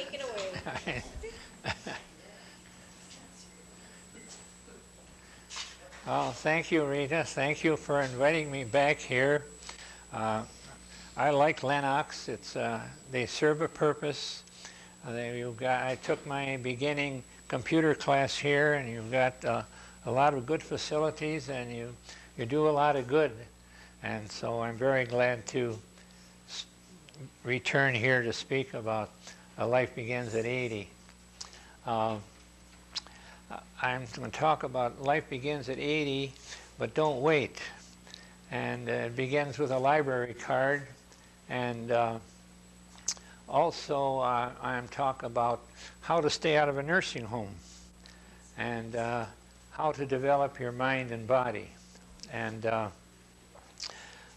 Take it away. Well, thank you, Rita. Thank you for inviting me back here. I like Lennox. They serve a purpose. I took my beginning computer class here, and you've got a lot of good facilities, and you do a lot of good. And so I'm very glad to return here to speak about Life Begins at 80. I'm going to talk about life begins at 80, but don't wait. And it begins with a library card. And also I'm talking about how to stay out of a nursing home and how to develop your mind and body. And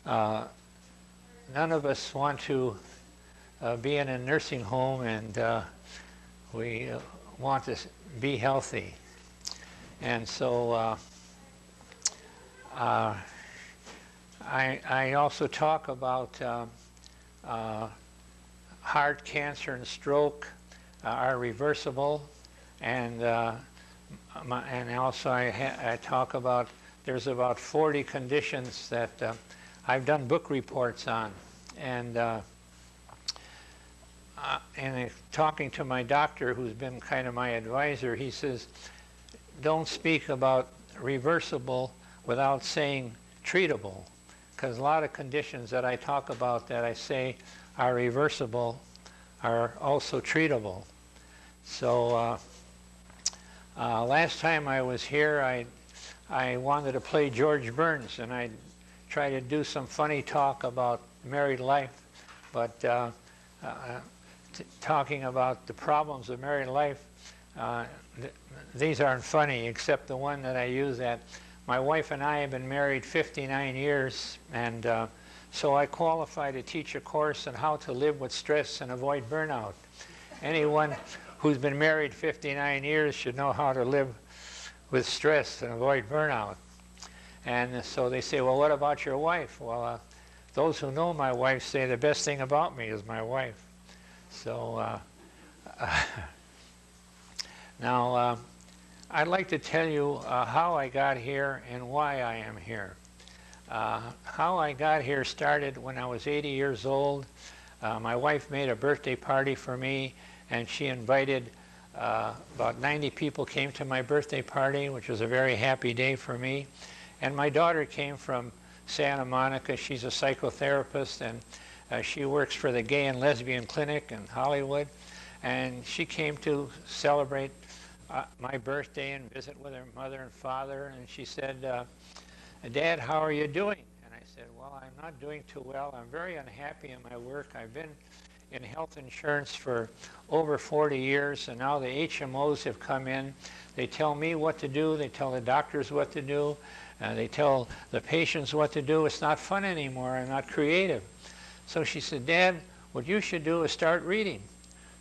none of us want to be in a nursing home, and we want to be healthy. And so I also talk about heart cancer and stroke are reversible, and also I talk about there's about 40 conditions that I've done book reports on, and talking to my doctor, who's been kind of my advisor, he says, don't speak about reversible without saying treatable, because a lot of conditions that I talk about that I say are reversible are also treatable. So last time I was here, I wanted to play George Burns, and I tried to do some funny talk about married life, but talking about the problems of married life, these aren't funny, except the one that I use that my wife and I have been married 59 years, and so I qualify to teach a course on how to live with stress and avoid burnout. Anyone who's been married 59 years should know how to live with stress and avoid burnout. And so they say, well, what about your wife? Well, those who know my wife say the best thing about me is my wife. So now I'd like to tell you how I got here and why I am here. How I got here started when I was 80 years old. My wife made a birthday party for me, and she invited about 90 people came to my birthday party, which was a very happy day for me. And my daughter came from Santa Monica. She's a psychotherapist, and she works for the Gay and Lesbian Clinic in Hollywood. And she came to celebrate my birthday and visit with her mother and father. And she said, Dad, how are you doing? And I said, well, I'm not doing too well. I'm very unhappy in my work. I've been in health insurance for over 40 years, and now the HMOs have come in. They tell me what to do. They tell the doctors what to do. They tell the patients what to do. It's not fun anymore. I'm not creative. So she said, Dad, what you should do is start reading.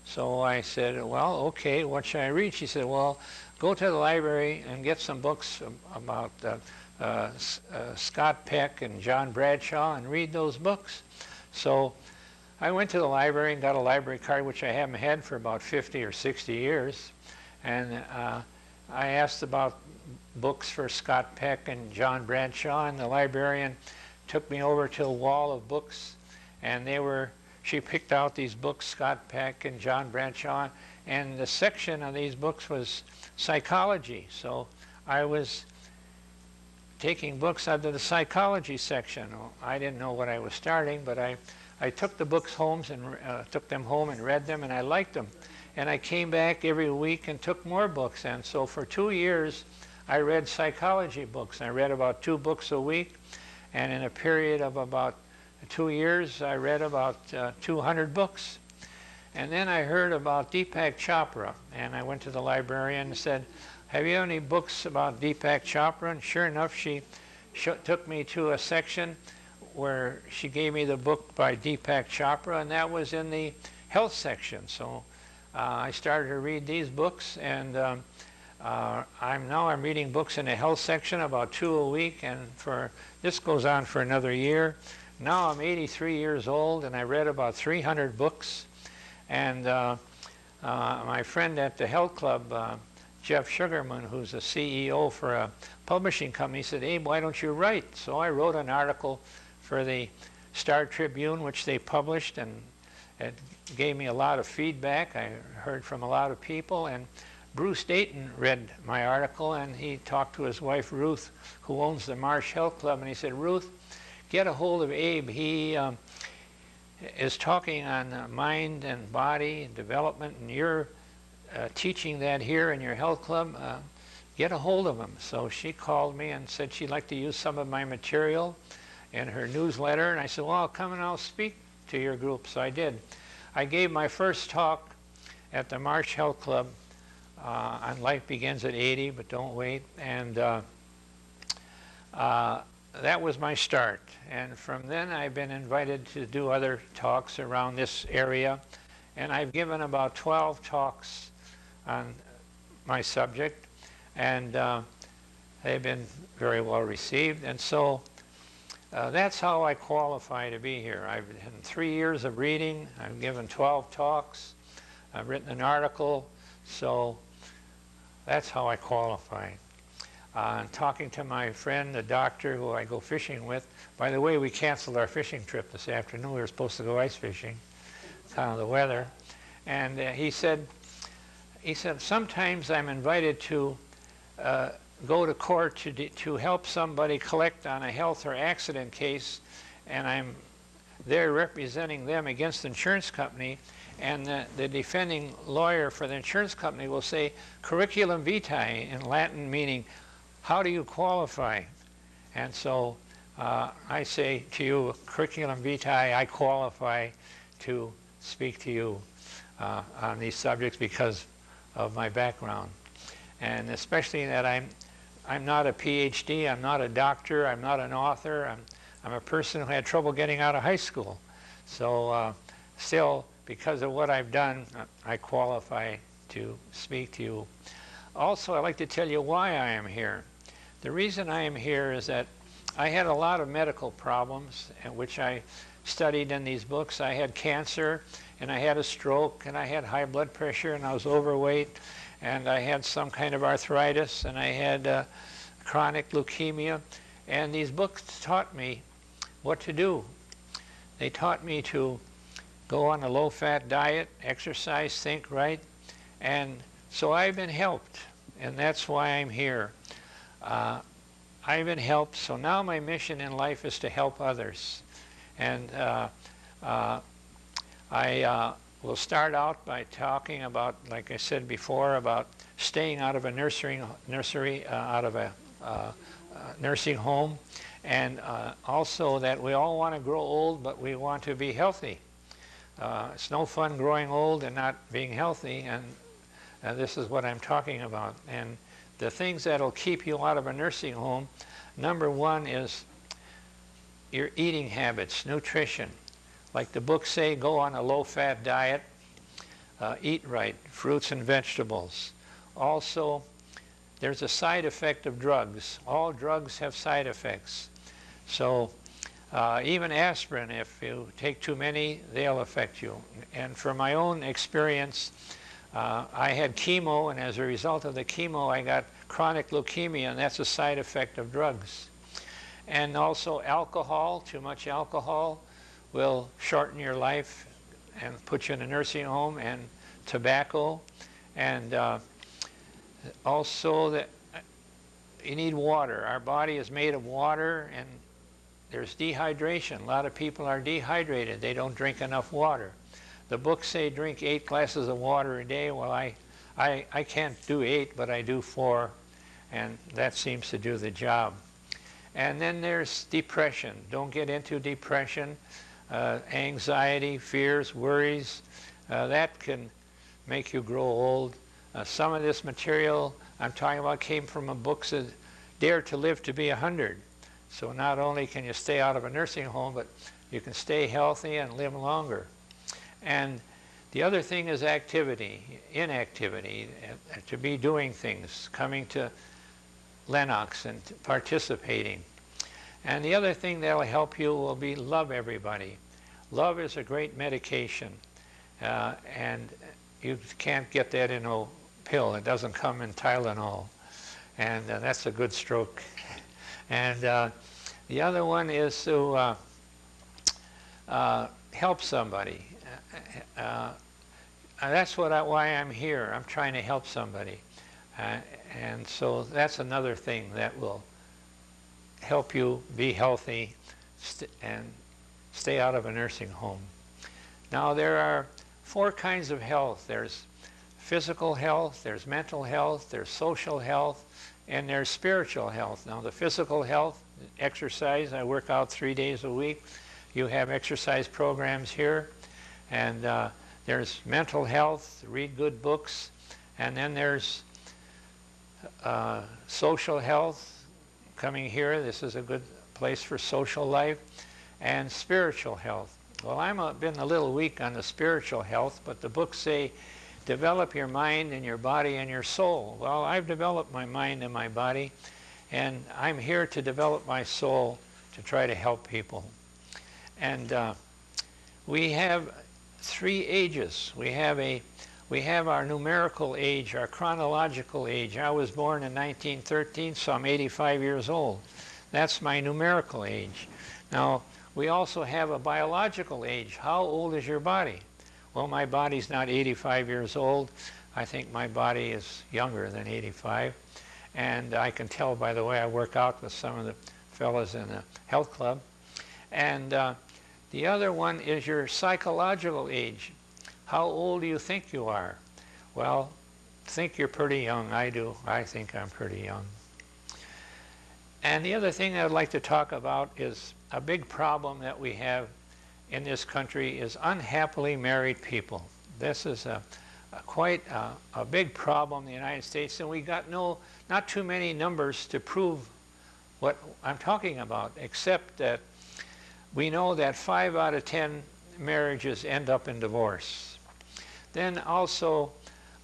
So I said, well, okay, what should I read? She said, well, go to the library and get some books about Scott Peck and John Bradshaw and read those books. So I went to the library and got a library card, which I haven't had for about 50 or 60 years. And I asked about books for Scott Peck and John Bradshaw, and the librarian took me over to a wall of books, and she picked out these books, Scott Peck and John Bradshaw, and the section of these books was psychology. So I was taking books out of the psychology section. I didn't know what I was starting, but I took the books home and took them home and read them, and I liked them. And I came back every week and took more books. And so for 2 years, I read psychology books. I read about 2 books a week. And in a period of about 2 years, I read about 200 books. And then I heard about Deepak Chopra. And I went to the librarian and said, have you any books about Deepak Chopra? And sure enough, she took me to a section where she gave me the book by Deepak Chopra, and that was in the health section. So I started to read these books, and I'm reading books in the health section, about 2 a week, and this goes on for another year. Now I'm 83 years old, and I read about 300 books, and my friend at the health club, Jeff Sugarman, who's a CEO for a publishing company, said, Abe, why don't you write? So I wrote an article for the Star Tribune, which they published, and it gave me a lot of feedback. I heard from a lot of people, and Bruce Dayton read my article, and he talked to his wife Ruth, who owns the Marsh Health Club, and he said, Ruth, get a hold of Abe. He is talking on mind and body and development, and you're teaching that here in your health club. Get a hold of him. So she called me and said she'd like to use some of my material in her newsletter, and I said, well, I'll come and I'll speak to your group. So I did. I gave my first talk at the Marsh Health Club on Life Begins at 80, but don't wait, and that was my start. And from then I've been invited to do other talks around this area, and I've given about 12 talks on my subject, and they've been very well received. And so that's how I qualify to be here. I've had 3 years of reading, I've given 12 talks, I've written an article, so that's how I qualify. Talking to my friend, the doctor who I go fishing with. By the way, we canceled our fishing trip this afternoon. We were supposed to go ice fishing, kind of the weather. And he said, sometimes I'm invited to go to court to help somebody collect on a health or accident case, and I'm there representing them against the insurance company, and the defending lawyer for the insurance company will say curriculum vitae in Latin, meaning how do you qualify? And so I say to you, curriculum vitae, I qualify to speak to you on these subjects because of my background. And especially that I'm not a PhD, I'm not a doctor, I'm not an author, I'm a person who had trouble getting out of high school. So still, because of what I've done, I qualify to speak to you. Also, I'd like to tell you why I am here. The reason I am here is that I had a lot of medical problems, which I studied in these books. I had cancer, and I had a stroke, and I had high blood pressure, and I was overweight, and I had some kind of arthritis, and I had chronic leukemia. And these books taught me what to do. They taught me to go on a low-fat diet, exercise, think right, and so I've been helped, and that's why I'm here. I've been helped, so now my mission in life is to help others. And I will start out by talking about, like I said before, about staying out of a nursing home, and also that we all want to grow old, but we want to be healthy. It's no fun growing old and not being healthy, and this is what I'm talking about. And the things that will keep you out of a nursing home, number one is your eating habits, nutrition. Like the books say, go on a low-fat diet, eat right, fruits and vegetables. Also, there's a side effect of drugs. All drugs have side effects. So even aspirin, if you take too many, they'll affect you. And from my own experience, I had chemo, and as a result of the chemo, I got chronic leukemia, and that's a side effect of drugs. And also alcohol, too much alcohol will shorten your life and put you in a nursing home, and tobacco, and also that you need water. Our body is made of water, and there's dehydration. A lot of people are dehydrated. They don't drink enough water. The books say drink 8 glasses of water a day. Well, I can't do 8, but I do 4, and that seems to do the job. And then there's depression. Don't get into depression. Anxiety, fears, worries, that can make you grow old. Some of this material I'm talking about came from a book that Dare to Live to be 100. So not only can you stay out of a nursing home, but you can stay healthy and live longer. And the other thing is activity, inactivity, to be doing things, coming to Lennox and participating. And the other thing that will help you will be love everybody. Love is a great medication. And you can't get that in a pill. It doesn't come in Tylenol. And that's a good stroke. And the other one is to help somebody. That's why I'm here. I'm trying to help somebody. And so that's another thing that will help you be healthy and stay out of a nursing home. Now, there are 4 kinds of health. There's physical health, there's mental health, there's social health, and there's spiritual health. Now, the physical health, exercise, I work out 3 days a week. You have exercise programs here. And there's mental health, read good books. And then there's social health, coming here. This is a good place for social life. And spiritual health. Well, I've been a little weak on the spiritual health, but the books say develop your mind and your body and your soul. Well, I've developed my mind and my body, and I'm here to develop my soul to try to help people. And we have 3 ages. We have our numerical age, our chronological age. I was born in 1913, so I'm 85 years old. That's my numerical age. Now, we also have a biological age. How old is your body? Well, my body's not 85 years old. I think my body is younger than 85. And I can tell by the way I work out with some of the fellas in the health club. And the other one is your psychological age. How old do you think you are? Well, think you're pretty young. I do. I think I'm pretty young. And the other thing I'd like to talk about is a big problem that we have in this country is unhappily married people. This is quite a big problem in the United States, and we got not too many numbers to prove what I'm talking about, except that we know that 5 out of 10 marriages end up in divorce. Then also,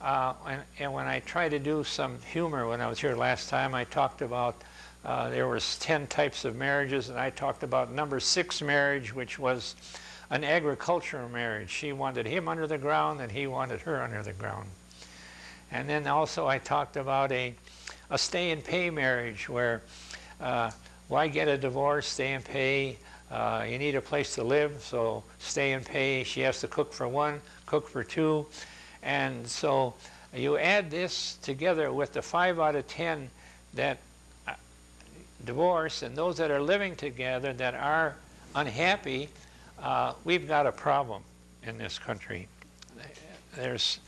and when I try to do some humor when I was here last time, I talked about there was 10 types of marriages, and I talked about number 6 marriage, which was an agricultural marriage. She wanted him under the ground, and he wanted her under the ground. And then also I talked about a stay and pay marriage, where why get a divorce, stay and pay? You need a place to live, so stay and pay. She has to cook for 1, cook for 2. And so you add this together with the 5 out of 10 that divorce, and those that are living together that are unhappy, we've got a problem in this country. There's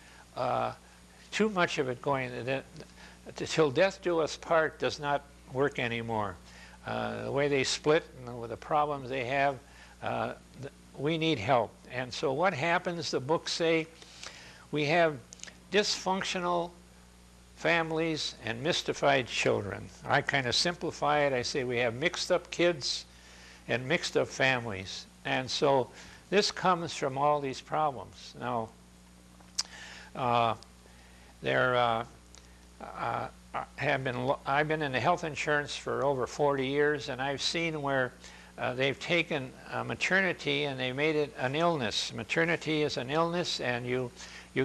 too much of it going. Till death do us part does not work anymore. The way they split and with the problems they have, we need help. And so what happens, the books say, we have dysfunctional families and mystified children. I kind of simplify it. I say we have mixed up kids and mixed up families. And so this comes from all these problems. Now, I've been in the health insurance for over 40 years, and I've seen where they've taken maternity and they made it an illness. Maternity is an illness, and you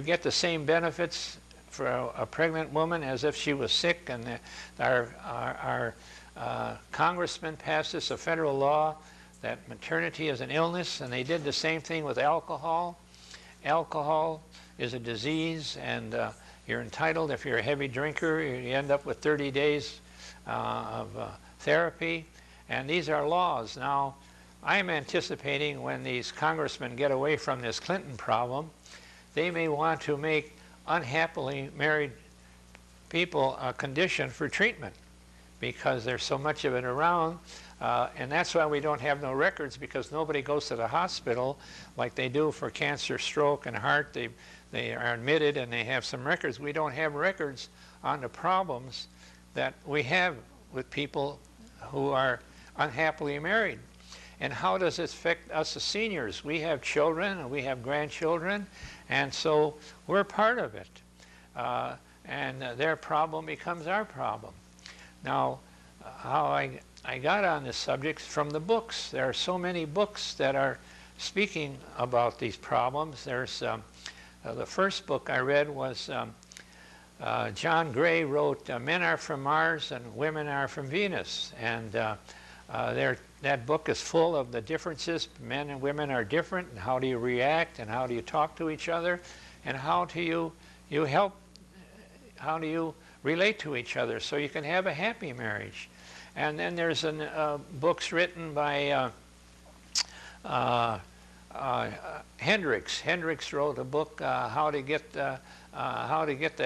get the same benefits for a pregnant woman as if she was sick. And our congressman passed this, a federal law, that maternity is an illness, and they did the same thing with alcohol. Alcohol is a disease, and you're entitled, if you're a heavy drinker, you end up with 30 days of therapy. And these are laws. Now, I'm anticipating when these congressmen get away from this Clinton problem, they may want to make unhappily married people a condition for treatment, because there's so much of it around. And that's why we don't have no records, because nobody goes to the hospital like they do for cancer, stroke, and heart. They are admitted and they have some records. We don't have records on the problems that we have with people who are unhappily married. And how does it affect us as seniors? We have children and we have grandchildren, and so we're part of it. And their problem becomes our problem. Now, how I got on this subject from the books. There are so many books that are speaking about these problems. There's The first book I read was John Gray wrote Men Are From Mars and Women Are From Venus. And that book is full of the differences. Men and women are different, and how do you react, and how do you talk to each other, and how do you help, how do you relate to each other so you can have a happy marriage. And then there's books written by Hendricks. Hendricks wrote a book, how to get the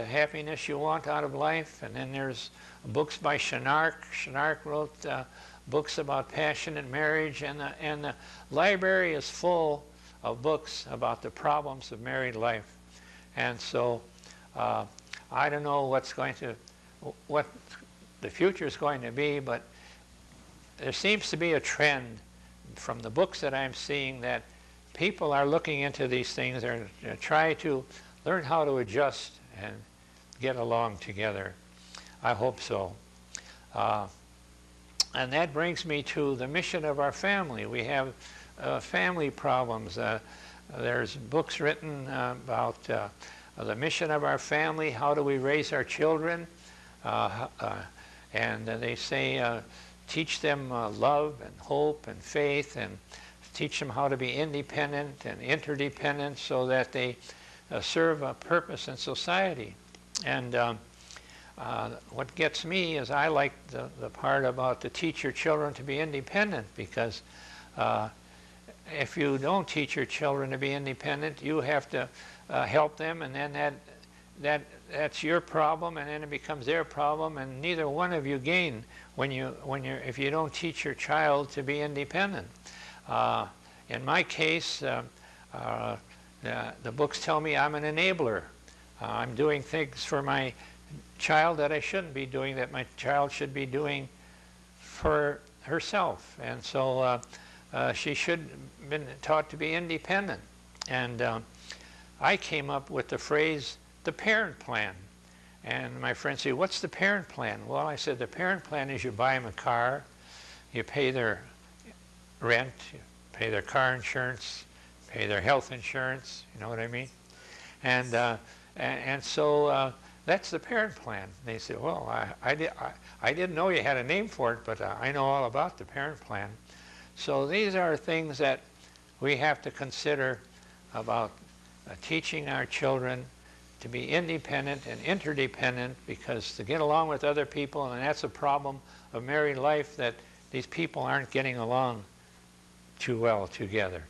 happiness you want out of life. And then there's books by Schnarch. Schnarch wrote books about passionate marriage, and the library is full of books about the problems of married life. And so I don't know what the future is going to be, but there seems to be a trend from the books that I'm seeing that people are looking into these things. They're trying to learn how to adjust and get along together. I hope so. And that brings me to the mission of our family. We have family problems. There's books written about the mission of our family. How do we raise our children? And they say teach them love and hope and faith, and teach them how to be independent and interdependent so that they serve a purpose in society. And what gets me is I like the part about to teach your children to be independent, because if you don't teach your children to be independent, you have to help them, and then that's your problem, and then it becomes their problem, and neither one of you gain if you don't teach your child to be independent. In my case, the books tell me I'm an enabler. I'm doing things for my child that I shouldn't be doing, that my child should be doing for herself. And so she should have been taught to be independent. And I came up with the phrase, the parent plan. And my friends say, what's the parent plan? Well, I said, the parent plan is you buy them a car, you pay their rent, you pay their car insurance, pay their health insurance, you know what I mean? And so that's the parent plan. They said, well, I didn't know you had a name for it, but I know all about the parent plan. So these are things that we have to consider about teaching our children to be independent and interdependent, because to get along with other people, and that's a problem of married life, that these people aren't getting along too well together.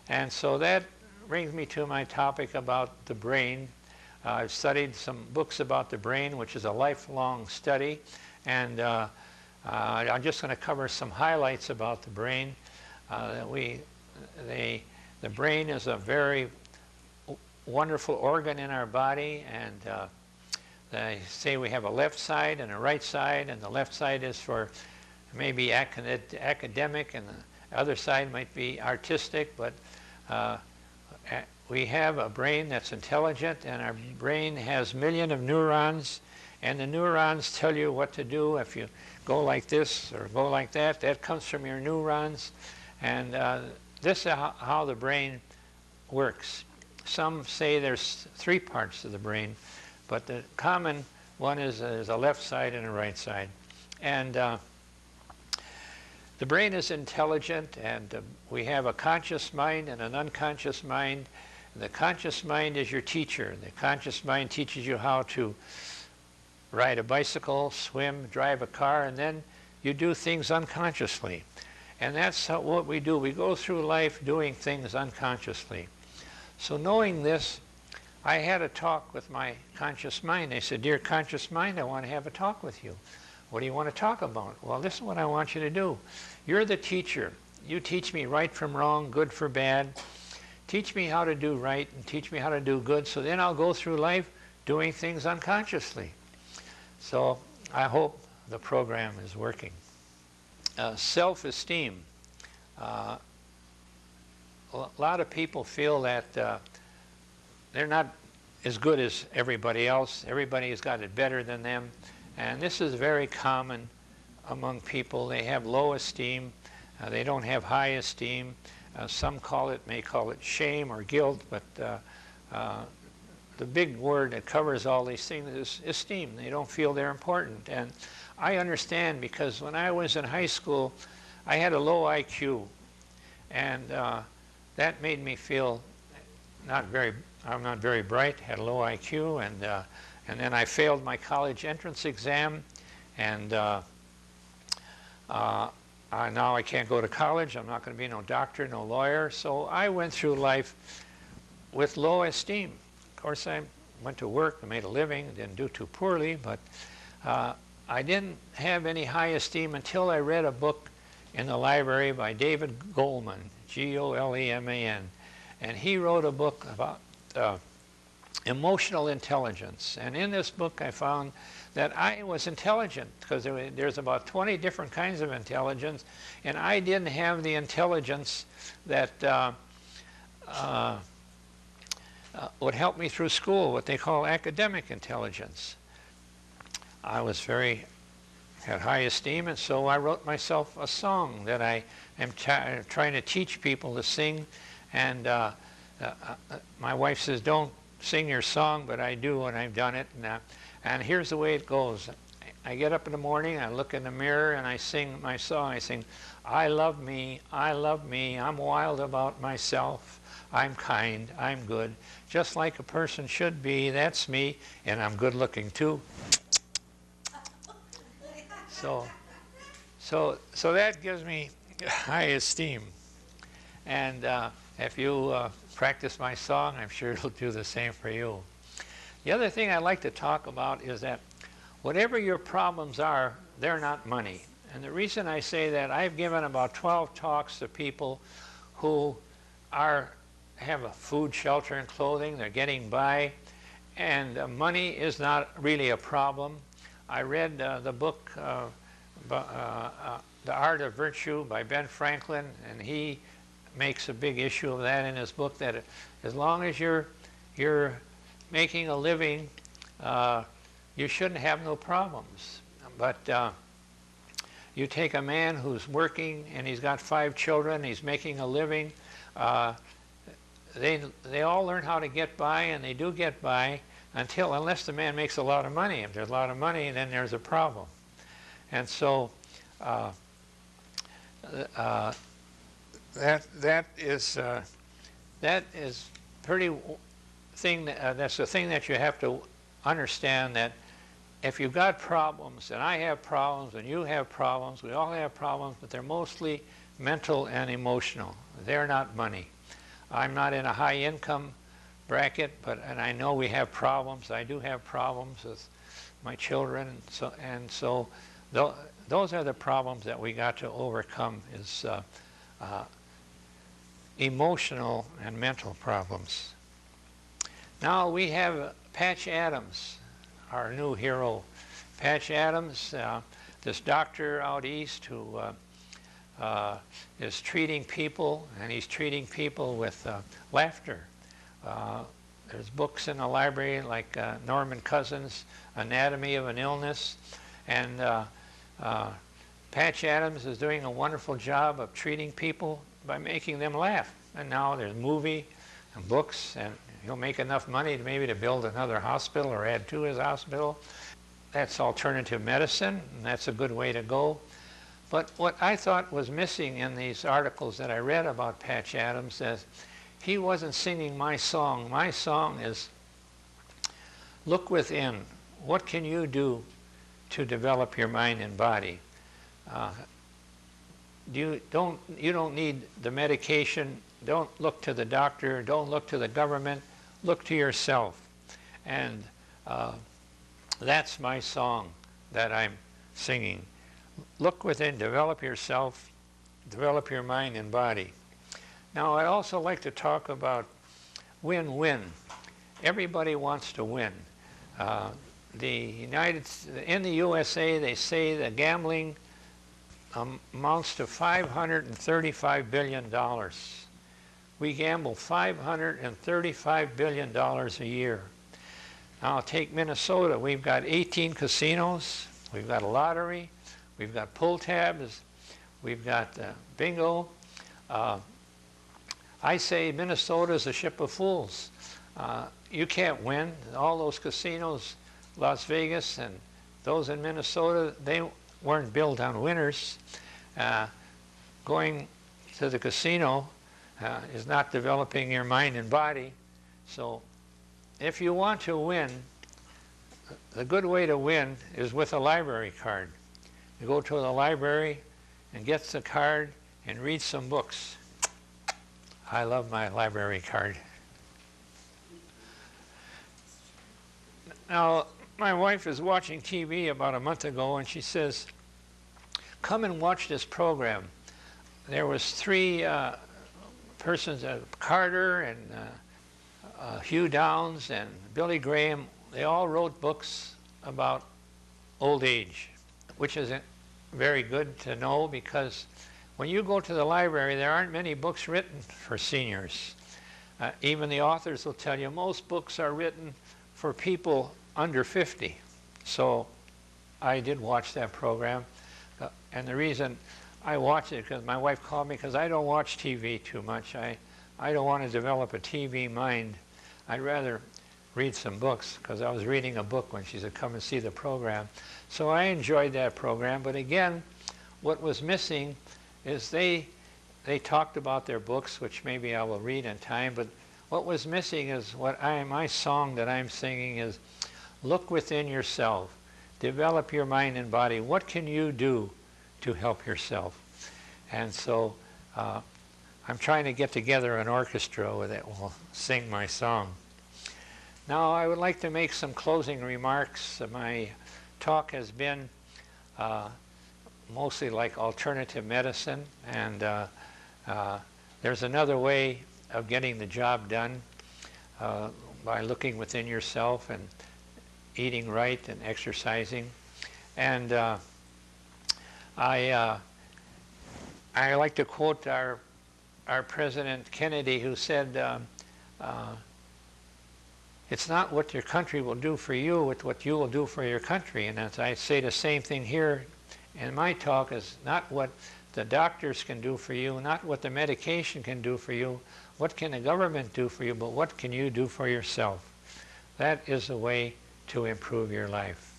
And so that brings me to my topic about the brain. I've studied some books about the brain, which is a lifelong study, and I'm just going to cover some highlights about the brain. The brain is a very wonderful organ in our body, and they say we have a left side and a right side, and the left side is for maybe academic, and the other side might be artistic, but we have a brain that's intelligent, and our brain has millions of neurons, and the neurons tell you what to do. If you go like this or go like that, that comes from your neurons, and this is how the brain works. Some say there's 3 parts of the brain, but the common one is a left side and a right side. And the brain is intelligent, and we have a conscious mind and an unconscious mind. The conscious mind is your teacher. The conscious mind teaches you how to ride a bicycle, swim, drive a car, and then you do things unconsciously. And that's what we do. We go through life doing things unconsciously. So knowing this, I had a talk with my conscious mind. They said, dear conscious mind, I want to have a talk with you. What do you want to talk about? Well, this is what I want you to do. You're the teacher. You teach me right from wrong, good for bad. Teach me how to do right and teach me how to do good, so then I'll go through life doing things unconsciously. So I hope the program is working. Self-esteem. A lot of people feel that they're not as good as everybody else. Everybody has got it better than them. And this is very common among people. They have low esteem. They don't have high esteem. Some may call it shame or guilt, but the big word that covers all these things is esteem. They don't feel they're important. And I understand, because when I was in high school, I had a low IQ. And that made me feel I'm not very bright, had a low IQ. And then I failed my college entrance exam. And now I can't go to college. I'm not going to be no doctor, no lawyer. So I went through life with low esteem. Of course, I went to work and made a living, didn't do too poorly, but I didn't have any high esteem until I read a book in the library by David Goleman, G-O-L-E-M-A-N. And he wrote a book about emotional intelligence. And in this book I found that I was intelligent, because there's about 20 different kinds of intelligence, and I didn't have the intelligence that would help me through school, what they call academic intelligence. I had high esteem, and so I wrote myself a song that I am trying to teach people to sing. And my wife says, don't sing your song, but I do, and I've done it. And here's the way it goes. I get up in the morning, I look in the mirror, and I sing my song. I sing, I love me, I'm wild about myself, I'm kind, I'm good, just like a person should be, that's me, and I'm good looking too. So that gives me high esteem. And if you practice my song, I'm sure it'll do the same for you. The other thing I'd like to talk about is that whatever your problems are, they're not money. And the reason I say that, I've given about 12 talks to people who have a food, shelter, and clothing. They're getting by, and money is not really a problem. I read the book, The Art of Virtue by Ben Franklin, and he makes a big issue of that in his book, that as long as you're making a living, you shouldn't have no problems. But you take a man who's working and he's got 5 children, he's making a living, they all learn how to get by, and they do get by unless the man makes a lot of money. If there's a lot of money, then there's a problem. And so that is pretty thing. That's the thing that you have to understand, that if you've got problems, and I have problems, and you have problems, we all have problems, but they're mostly mental and emotional. They're not money. I'm not in a high income bracket, and I know we have problems. I do have problems with my children, and so those are the problems that we got to overcome, is emotional and mental problems. Now we have Patch Adams, our new hero. Patch Adams, this doctor out east who is treating people, and he's treating people with laughter. There's books in the library like Norman Cousins' Anatomy of an Illness, and Patch Adams is doing a wonderful job of treating people by making them laugh. And now there's movie and books, and he'll make enough money maybe to build another hospital or add to his hospital. That's alternative medicine, and that's a good way to go. But what I thought was missing in these articles that I read about Patch Adams is he wasn't singing my song. My song is, look within. What can you do to develop your mind and body? You don't need the medication. Don't look to the doctor. Don't look to the government. Look to yourself. And that's my song that I'm singing. Look within, develop yourself, develop your mind and body. Now, I'd also like to talk about win-win. Everybody wants to win. In the USA, they say that gambling amounts to $535 billion. We gamble $535 billion a year. Now, take Minnesota. We've got 18 casinos. We've got a lottery. We've got pull tabs. We've got bingo. I say Minnesota is a ship of fools. You can't win. All those casinos, Las Vegas and those in Minnesota, they weren't built on winners. Going to the casino is not developing your mind and body. So if you want to win, the good way to win is with a library card. You go to the library and get the card and read some books. I love my library card. Now, my wife is watching TV about a month ago, and she says, come and watch this program. There was three persons, Carter and Hugh Downs and Billy Graham. They all wrote books about old age, which is very good to know, because when you go to the library, there aren't many books written for seniors. Even the authors will tell you most books are written for people under 50. So I did watch that program. And the reason I watched it, because my wife called me, because I don't watch TV too much. I don't want to develop a TV mind. I'd rather read some books, because I was reading a book when she said, come and see the program. So I enjoyed that program. But again, what was missing is they talked about their books, which maybe I will read in time, but what was missing is my song that I'm singing is, look within yourself, develop your mind and body. What can you do to help yourself? And so I'm trying to get together an orchestra that will sing my song. Now I would like to make some closing remarks. My talk has been mostly like alternative medicine, and there's another way of getting the job done by looking within yourself and eating right and exercising. And I like to quote our President Kennedy, who said, it's not what your country will do for you, it's what you will do for your country. And as I say the same thing here in my talk, is not what the doctors can do for you, not what the medication can do for you, what can the government do for you, but what can you do for yourself? That is the way to improve your life.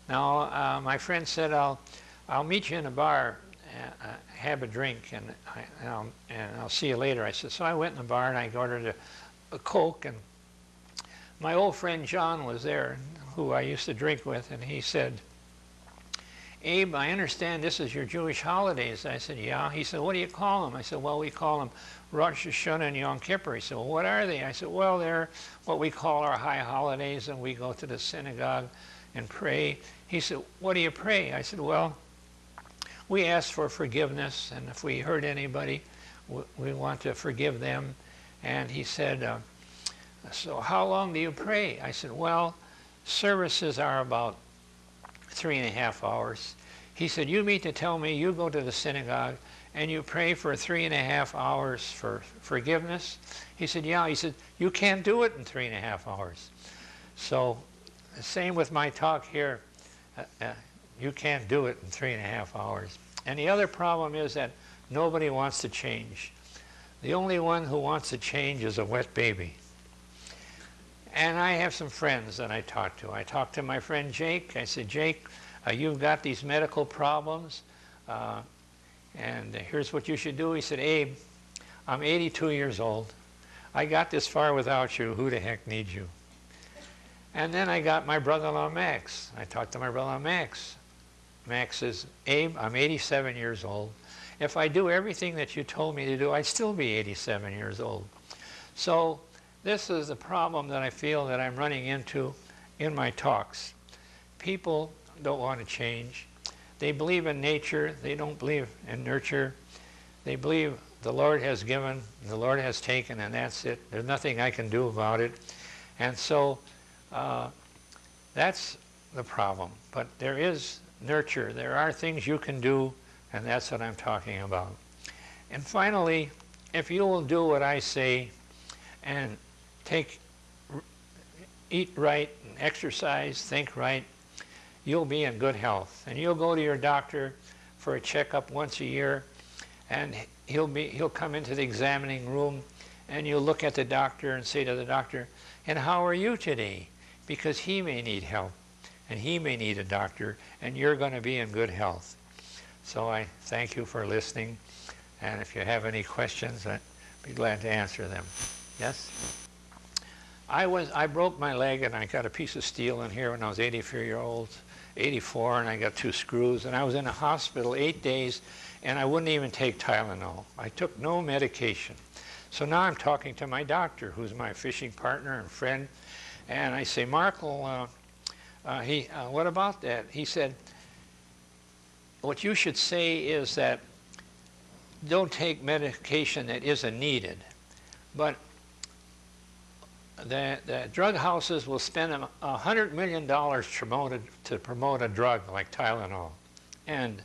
Now, my friend said, I'll meet you in a bar, have a drink, and I'll see you later. I said, so I went in the bar and I ordered a Coke, and my old friend John was there, who I used to drink with, and he said, Abe, I understand this is your Jewish holidays. I said, yeah. He said, what do you call them? I said, well, we call them Rosh Hashanah and Yom Kippur. He said, well, what are they? I said, well, they're what we call our high holidays, and we go to the synagogue and pray. He said, what do you pray? I said, well, we ask for forgiveness, and if we hurt anybody, we want to forgive them. And he said, so how long do you pray? I said, well, services are about 3.5 hours. He said, you mean to tell me you go to the synagogue and you pray for 3.5 hours for forgiveness? He said, yeah. He said, you can't do it in 3.5 hours. So the same with my talk here. You can't do it in 3.5 hours. And the other problem is that nobody wants to change. The only one who wants to change is a wet baby. And I have some friends that I talk to. I talked to my friend Jake. I said, Jake, you've got these medical problems, and here's what you should do. He said, Abe, I'm 82 years old. I got this far without you. Who the heck needs you? And then I got my brother-in-law, Max. I talked to my brother-in-law, Max. Max says, Abe, I'm 87 years old. If I do everything that you told me to do, I'd still be 87 years old. So this is the problem that I feel that I'm running into in my talks. People don't want to change. They believe in nature. They don't believe in nurture. They believe the Lord has given, the Lord has taken, and that's it. There's nothing I can do about it. And so that's the problem. But there is nurture. There are things you can do, and that's what I'm talking about. And finally, if you will do what I say and eat right, and exercise, think right, you'll be in good health. And you'll go to your doctor for a checkup once a year, and he'll come into the examining room, and you look at the doctor and say to the doctor, and how are you today? Because he may need help, and he may need a doctor, and you're going to be in good health. So I thank you for listening, and if you have any questions, I'd be glad to answer them. Yes? I broke my leg, and I got a piece of steel in here when I was 84, and I got 2 screws, and I was in a hospital 8 days, and I wouldn't even take Tylenol. I took no medication. So now I'm talking to my doctor, who's my fishing partner and friend, and I say, Markle, what about that? He said, what you should say is that don't take medication that isn't needed. But the drug houses will spend $100 million to promote a drug like Tylenol. And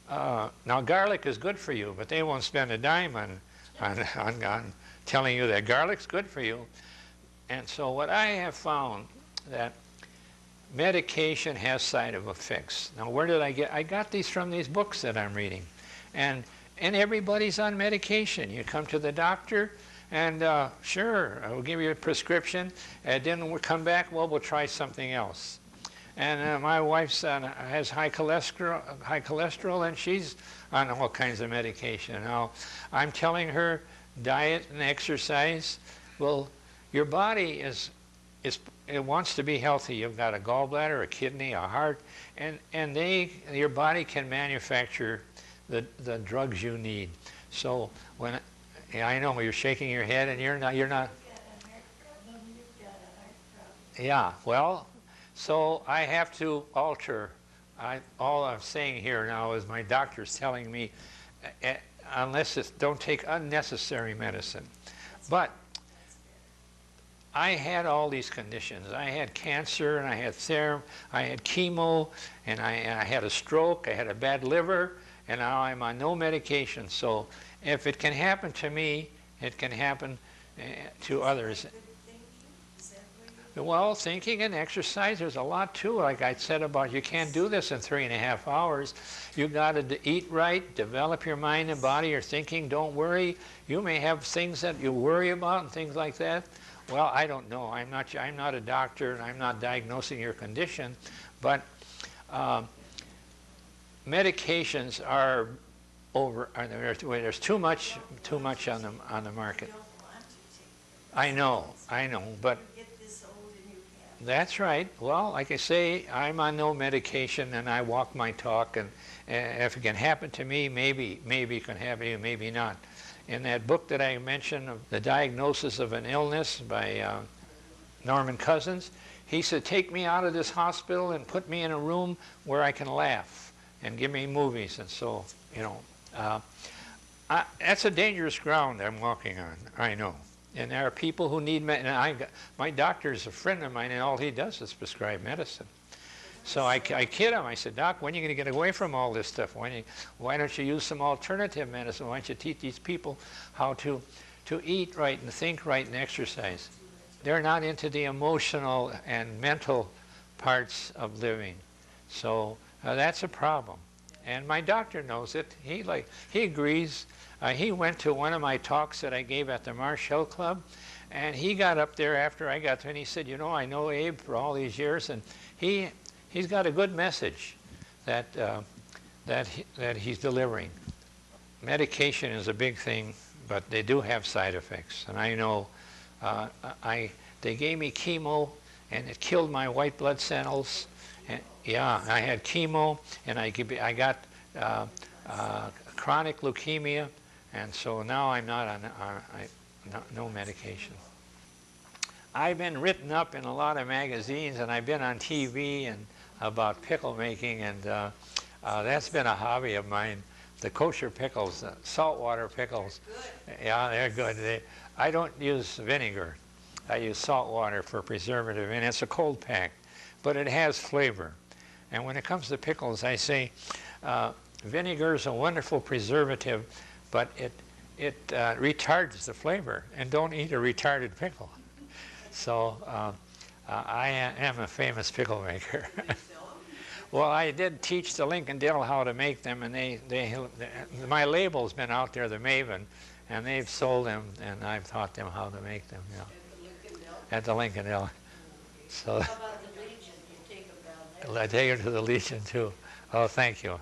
now garlic is good for you, but they won't spend a dime on telling you that garlic's good for you. And so what I have found that medication has side effects. Now where did I got these from these books that I'm reading. And everybody's on medication. You come to the doctor, and sure, I will give you a prescription, and then we'll come back, well, we'll try something else. And my wife has high cholesterol, and she's on all kinds of medication. Now, I'm telling her diet and exercise. Well, your body it wants to be healthy. You've got a gallbladder, a kidney, a heart, and your body can manufacture the drugs you need. So when I know you're shaking your head, and you're not. Yeah, well, so I have to alter. All I'm saying here now is my doctor's telling me, don't take unnecessary medicine. But I had all these conditions. I had cancer, and I had chemo, and I had a stroke. I had a bad liver, and now I'm on no medication. So if it can happen to me, it can happen to others. Well, thinking and exercise, there's a lot to it. Like I said about, you can't do this in 3.5 hours. You've got to eat right, develop your mind and body, your thinking. Don't worry. You may have things that you worry about and things like that. Well, I don't know. I'm not a doctor, and I'm not diagnosing your condition, but medications are over. There's too much on the market. I know, but that's right. Well, like I say, I'm on no medication, and I walk my talk, and if it can happen to me, maybe it can happen to you, maybe not. In that book that I mentioned, of The Diagnosis of an Illness by Norman Cousins, he said, take me out of this hospital and put me in a room where I can laugh and give me movies. And so, that's a dangerous ground I'm walking on, I know. And there are people who need medicine. My doctor is a friend of mine, and all he does is prescribe medicine. So I kid him. I said, Doc, when are you going to get away from all this stuff? Why don't you use some alternative medicine? Why don't you teach these people how to eat right and think right and exercise? They're not into the emotional and mental parts of living. So that's a problem. And my doctor knows it. He agrees. He went to one of my talks that I gave at the Marshall Club, and he got up there after I got there, and he said, I know Abe for all these years, and he's got a good message that he's delivering. Medication is a big thing, but they do have side effects. And I know they gave me chemo, and it killed my white blood cells. And, yeah, I had chemo, and I got chronic leukemia, and so now I'm not on no medication. I've been written up in a lot of magazines, and I've been on TV and about pickle making, and that's been a hobby of mine. The kosher pickles, saltwater pickles. Yeah, they're good. I don't use vinegar. I use salt water for preservative, and it's a cold pack, but it has flavor. And when it comes to pickles, I say vinegar is a wonderful preservative, but it retards the flavor, and don't eat a retarded pickle. So I am a famous pickle maker. Well, I did teach the Lincoln Dill how to make them, and my label's been out there, the Maven, and they've sold them, and I've taught them how to make them. You know, at the Lincoln Hill. So How about the Legion? You take them down there? I take her to the Legion too. Oh, thank you.